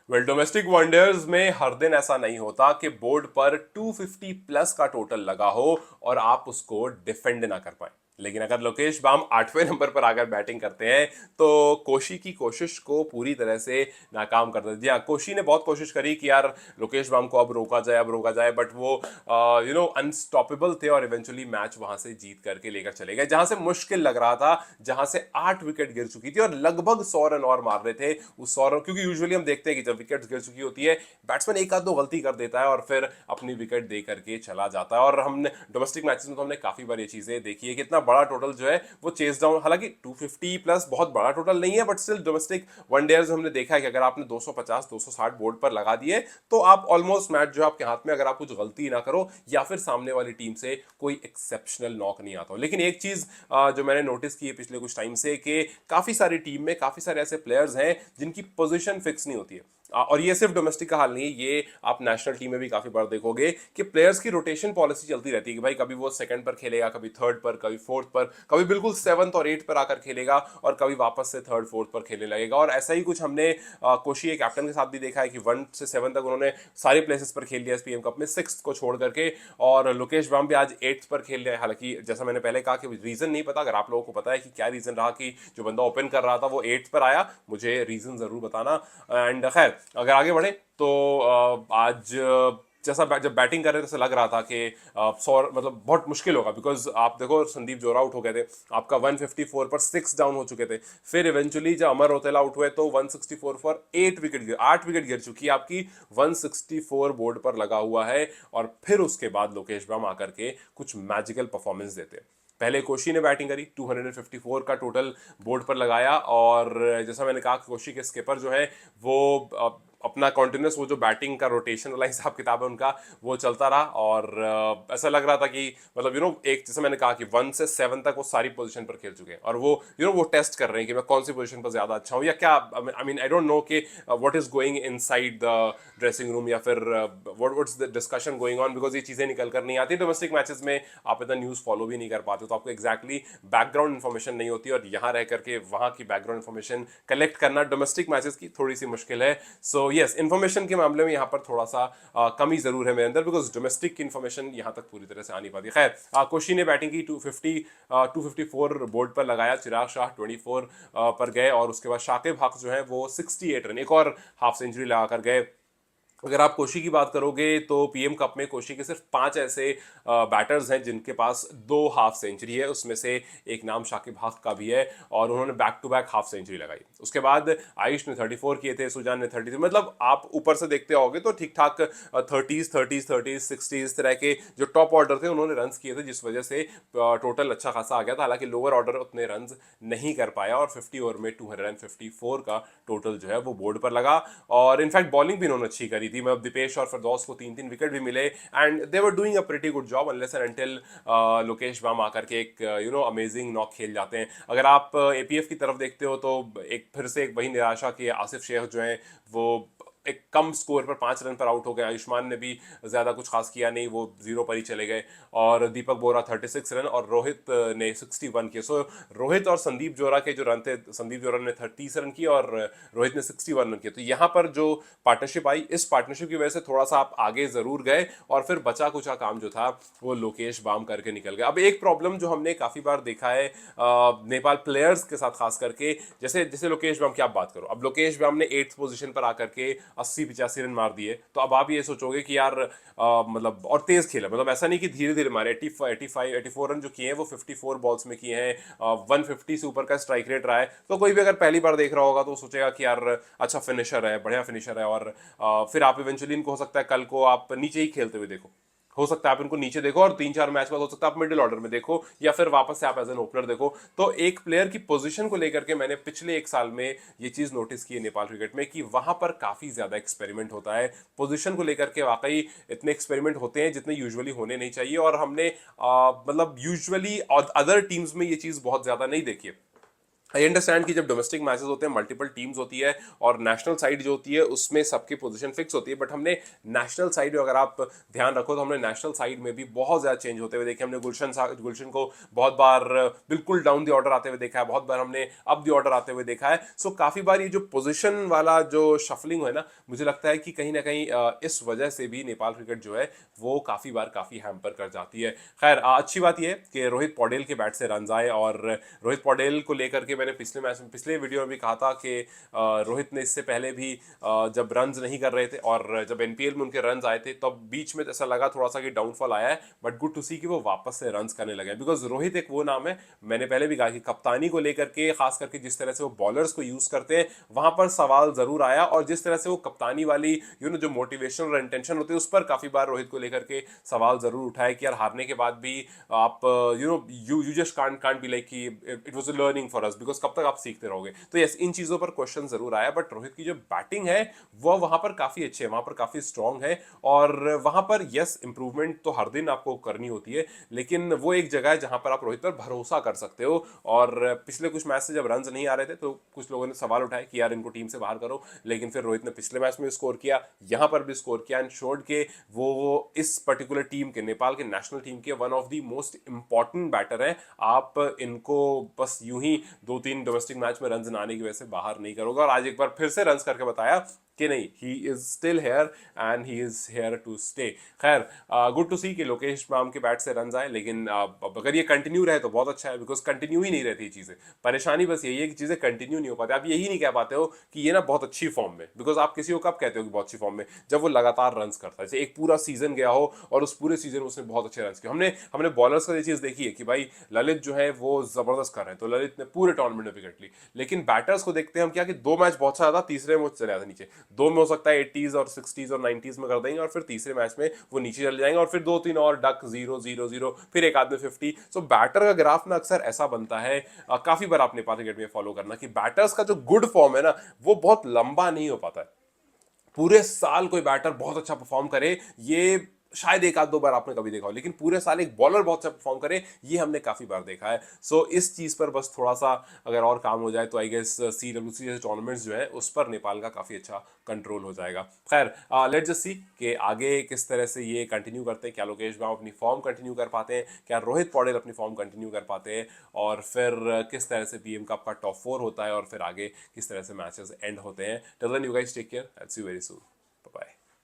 Well domestic वनडेर्स में हर दिन ऐसा नहीं होता कि बोर्ड पर 250 प्लस का टोटल लगा हो और आप उसको डिफेंड ना कर पाए। लेकिन अगर लोकेश बाम 8वें नंबर पर आकर बैटिंग करते हैं तो कोशी की कोशिश को पूरी तरह से नाकाम कर देते हैं। हाँ, कोशी ने बहुत कोशिश करी कि यार लोकेश बाम को अब रोका जाए, बट वो अनस्टॉपेबल थे और इवेंचुअली मैच वहां से जीत करके लेकर चले गए। जहां से मुश्किल लग रहा था, जहां से 8 विकेट गिर चुकी थी और लगभग 100 रन और मार रहे थे उस 100 रन, क्योंकि यूजुअली हम देखते हैं कि जब विकेट गिर चुकी होती है बैट्समैन एक आध दो गलती कर देता है और फिर अपनी विकेट दे करके चला जाता है। और हमने डोमेस्टिक मैचेस में तो हमने काफी बार ये चीजें देखी है कि इतना बड़ा टोटल जो है वो चेस डाउन, हालांकि 250 प्लस बहुत बड़ा टोटल नहीं है, बट स्टिल डोमेस्टिक वनडेज हमने देखा है कि अगर आपने 250 260 बोर्ड पर लगा दिए तो आप ऑलमोस्ट मैच जो आपके हाथ में, अगर आप कुछ गलती ना करो या फिर सामने वाली टीम से कोई एक्सेप्शनल नॉक नहीं आता हो। लेकिन एक चीज जो मैंने नोटिस की है पिछले कुछ टाइम से, कि काफी सारी टीम में काफी सारे ऐसे प्लेयर्स हैं जिनकी पोजीशन फिक्स नहीं होती है। और ये सिर्फ डोमेस्टिक का हाल नहीं है, ये आप नेशनल टीम में भी काफी बार देखोगे कि प्लेयर्स की रोटेशन पॉलिसी चलती रहती है कि भाई कभी वो सेकंड पर खेलेगा, कभी थर्ड पर, कभी फोर्थ पर, कभी बिल्कुल सेवंथ और एट पर आकर खेलेगा और कभी वापस से थर्ड फोर्थ पर खेलने लगेगा। और ऐसा ही कुछ हमने कोशी के कैप्टन के साथ भी देखा है कि 1 से 7 तक उन्होंने सारे प्लेसेस पर खेल लिया इस पीएम कप में, 6 को छोड़ करके। और लोकेश बाम भी आज 8 पर खेल रहे हैं। हालांकि जैसा मैंने पहले कहा कि रीजन नहीं पता, अगर आप लोगों को पता है कि क्या रीजन रहा कि जो बंदा ओपन कर रहा था वो 8 पर आया, मुझे रीजन जरूर बताना। एंड खैर अगर आगे बढ़े तो आज जैसा जब बैटिंग कर रहे थे, ऐसा लग रहा था कि 100 मतलब बहुत मुश्किल होगा, बिकॉज आप देखो संदीप जोरा आउट हो गए थे, आपका 154 पर 6 डाउन हो चुके थे। फिर इवेंचुअली जब अमर रौतेला आउट हुए तो 164 पर 8 विकेट गिर चुकी है आपकी, 164 बोर्ड पर लगा हुआ है। और फिर उसके बाद लोकेश बाम आकर के कुछ मैजिकल परफॉर्मेंस देते हैं। पहले कोशी ने बैटिंग करी, 254 का टोटल बोर्ड पर लगाया। और जैसा मैंने कहा कोशी के स्किपर जो है वो अपना कॉन्टिन्यूस वो जो बैटिंग का रोटेशन वाला हिसाब किताब है उनका, वो चलता रहा। और ऐसा लग रहा था कि मतलब एक जैसे मैंने कहा कि 1 से 7 तक वो सारी पोजीशन पर खेल चुके हैं और वो वो टेस्ट कर रहे हैं कि मैं कौन सी पोजीशन पर ज्यादा अच्छा हूँ या क्या। I mean I don't know कि what is going inside the dressing room या फिर what's the discussion going on, because ये चीजें निकल कर नहीं आती डोमेस्टिक मैचेस में। आप इतना न्यूज फॉलो भी नहीं कर पाते तो आपको एक्जैक्टली बैकग्राउंड इन्फॉर्मेशन नहीं होती, और यहाँ रह करके वहाँ की बैकग्राउंड इन्फॉर्मेशन कलेक्ट करना डोमेस्टिक मैचेस की थोड़ी सी मुश्किल है। सो यस, इन्फॉर्मेशन के मामले में यहाँ पर थोड़ा सा कमी जरूर है मेरे अंदर, बिकॉज डोमेस्टिक की इन्फॉर्मेशन यहाँ तक पूरी तरह से आ नहीं पाती। खैर कोशी ने बैटिंग की, 254 बोर्ड पर लगाया, चिराग शाह 24 पर गए और उसके बाद शाकिब हक जो है वो 68 रन, एक और हाफ सेंचुरी लगाकर गए। अगर आप कोशी की बात करोगे तो पीएम कप में कोशी के सिर्फ 5 ऐसे बैटर्स हैं जिनके पास 2 हाफ सेंचुरी है, उसमें से एक नाम शाकिब हक का भी है और उन्होंने back to back half century लगाई। उसके बाद आयुष ने 34 किए थे, सुजान ने 33, मतलब आप ऊपर से देखते होगे तो ठीक ठाक 30s 60s तरह के जो टॉप ऑर्डर थे उन्होंने रन किए थे, जिस वजह से टोटल अच्छा खासा आ गया था। हालांकि लोअर ऑर्डर उतने रन नहीं कर पाया और 50 ओवर में 254 का टोटल जो है वो बोर्ड पर लगा। और इनफैक्ट बॉलिंग भी उन्होंने अच्छी करी थी, मतलब दीपेश और फिरदौस को 3 3 विकेट भी मिले and they were doing a pretty good job unless and until Lokesh Bam आकर के एक अमेजिंग नॉक खेल जाते हैं। अगर आप एपीएफ की तरफ देखते हो तो एक फिर से एक वही निराशा कि आसिफ शेख जो है वो एक कम स्कोर पर 5 रन पर आउट हो गए। आयुष्मान ने भी ज्यादा कुछ खास किया नहीं, वो 0 पर ही चले गए। और दीपक बोरा 36 रन और रोहित ने 61 किए। सो रोहित और संदीप जोरा के जो रन थे, संदीप जोरा ने 30 रन किए और रोहित ने 61 रन किए। तो यहाँ पर जो पार्टनरशिप आई, इस पार्टनरशिप की वजह से थोड़ा सा आप आगे जरूर गए और फिर बचा कुचा काम जो था वो लोकेश बाम करके निकल गया। अब एक प्रॉब्लम जो हमने काफी बार देखा है नेपाल प्लेयर्स के साथ खास करके, जैसे जैसे लोकेश बाम की आप बात करो, अब लोकेश बाम ने 8th पोजीशन पर आकर के 80 85 रन मार दिए, तो अब आप ये सोचोगे कि यार मतलब और तेज खेला, मतलब ऐसा नहीं कि धीरे धीरे मारे। 84 रन जो किए हैं वो 54 बॉल्स में किए हैं, 150 से ऊपर का स्ट्राइक रेट रहा है। तो कोई भी अगर पहली बार देख रहा होगा तो सोचेगा कि यार अच्छा फिनिशर है, बढ़िया फिनिशर है। और फिर आप इवेंचुअली इनको हो सकता है कल को आप नीचे ही खेलते हुए देखो, हो सकता है आप इनको नीचे देखो और 3 4 मैच बाद हो सकता है आप मिडिल ऑर्डर में देखो या फिर वापस से आप एज एन ओपनर देखो। तो एक प्लेयर की पोजीशन को लेकर के मैंने पिछले एक साल में ये चीज नोटिस की है नेपाल क्रिकेट में कि वहां पर काफी ज्यादा एक्सपेरिमेंट होता है पोजीशन को लेकर के। वाकई इतने एक्सपेरिमेंट होते हैं जितने यूजुअली होने नहीं चाहिए, और हमने मतलब यूजुअली अदर टीम्स में ये चीज बहुत ज्यादा नहीं देखी है। आई अंडरस्टैंड कि जब डोमेस्टिक मैचेस होते हैं मल्टीपल टीम्स होती है और नेशनल साइड जो होती है उसमें सबकी पोजीशन फिक्स होती है, बट हमने नेशनल साइड में अगर आप ध्यान रखो तो हमने नेशनल साइड में भी बहुत ज़्यादा चेंज होते हुए देखे। हमने गुलशन को बहुत बार बिल्कुल डाउन द ऑर्डर आते हुए देखा है, बहुत बार हमने अप द ऑर्डर आते हुए देखा है। सो काफ़ी बार ये जो पोजिशन वाला जो शफलिंग है ना, मुझे लगता है कि कहीं ना कहीं इस वजह से भी नेपाल क्रिकेट जो है वो काफ़ी बार काफ़ी हैम्पर कर जाती है। खैर अच्छी बात यह है कि रोहित पौडेल के बैट से रन आए, और रोहित पौडेल को लेकर के मैंने पिछले मैच में पिछले वीडियो में भी कहा था कि रोहित ने इससे पहले भी जब रन्स नहीं कर रहे थे और जब एनपीएल में उनके रन्स आए थे तब बीच में ऐसा लगा थोड़ा सा कि डाउनफॉल आया है, बट गुड टू सी कि वो वापस से रन्स करने लगे, बिकॉज रोहित एक वो नाम है, मैंने पहले भी कहा कि कप्तानी को लेकर के खास करके जिस तरह से वो बॉलर्स को यूज करते हैं वहां पर सवाल जरूर आया, और जिस तरह से वो कप्तानी वाली जो मोटिवेशनल और इंटेंशन होती है उस पर काफी बार रोहित को लेकर के सवाल जरूर उठाए कि यार हारने के बाद भी आप you just can't be like कि it was a learning for us, because कब तक आप सीखते रहोगे। तो यस, इन चीजों पर क्वेश्चन जरूर आया, बट रोहित की जो बैटिंग है वो वहां पर काफी अच्छी है, वहां पर काफी स्ट्रांग है, और वहां पर यस इंप्रूवमेंट तो हर दिन आपको करनी होती है, लेकिन वो एक जगह है जहां पर आप रोहित पर भरोसा कर सकते हो। और पिछले कुछ मैच से जब रन नहीं आ रहे थे तो कुछ लोगों ने सवाल उठाए कि यार इनको टीम से बाहर करो, लेकिन फिर रोहित ने पिछले मैच में स्कोर किया, यहां पर भी स्कोर किया, एंड शोड के वो इस पर्टिकुलर टीम के, नेपाल के नेशनल टीम के one of the most important batter है। आप इनको बस यूं ही 2-3 डोमेस्टिक मैच में रन आने की वजह से बाहर नहीं करोगे, और आज एक बार फिर से रन करके बताया कि नहीं, he is still here and he is here to stay. खैर गुड टू सी कि लोकेश बाम के बैट से रन आए, लेकिन अगर ये कंटिन्यू रहे तो बहुत अच्छा है, बिकॉज कंटिन्यू ही नहीं रहती चीजें। परेशानी बस यही है कि चीजें कंटिन्यू नहीं हो पाती। आप यही नहीं कह पाते हो कि ये ना बहुत अच्छी फॉर्म में, बिकॉज आप किसी को कब कहते हो कि बहुत अच्छी फॉर्म में, जब वो लगातार रन करता है, जैसे एक पूरा सीजन गया हो और उस पूरे सीजन में उसने बहुत अच्छे रन किए। हमने हमने बॉलर्स का ये चीज देखी है कि भाई ललित जो है वो जबरदस्त कर रहे हैं, तो ललित ने पूरे टूर्नामेंट में विकेट ली, लेकिन बैटर्स को देखते हैं हम क्या कि 2 मैच बहुत अच्छा था, तीसरे में चले जाते नीचे, 2 में हो सकता है 80s और 60s और 90s में कर देंगे, और फिर तीसरे मैच में वो नीचे चले जाएंगे, और फिर 2-3 और डक 0-0-0, फिर एक आध में 50। सो बैटर का ग्राफ ना अक्सर ऐसा बनता है, काफी बार आपने नेपाल क्रिकेट में फॉलो करना कि बैटर्स का जो गुड फॉर्म है ना वो बहुत लंबा नहीं हो पाता है। पूरे साल कोई बैटर बहुत अच्छा परफॉर्म करे ये शायद एक आध दो बार आपने कभी देखा हो, लेकिन पूरे साल एक बॉलर बहुत अच्छा परफॉर्म करे ये हमने काफी बार देखा है। सो इस चीज पर बस थोड़ा सा अगर और काम हो जाए तो आई गेस CWC जैसे टूर्नामेंट्स जो है उस पर नेपाल का काफी अच्छा कंट्रोल हो जाएगा। खैर लेट जस्ट सी कि आगे किस तरह से ये कंटिन्यू करते हैं, क्या लोकेश बाम अपनी फॉर्म कंटिन्यू कर पाते हैं, क्या रोहित पौडेल अपनी फॉर्म कंटिन्यू कर पाते हैं, और फिर किस तरह से पीएम कप का टॉप 4 होता है, और फिर आगे किस तरह से मैचेस एंड होते हैं। Till then you guys take care, see you very soon.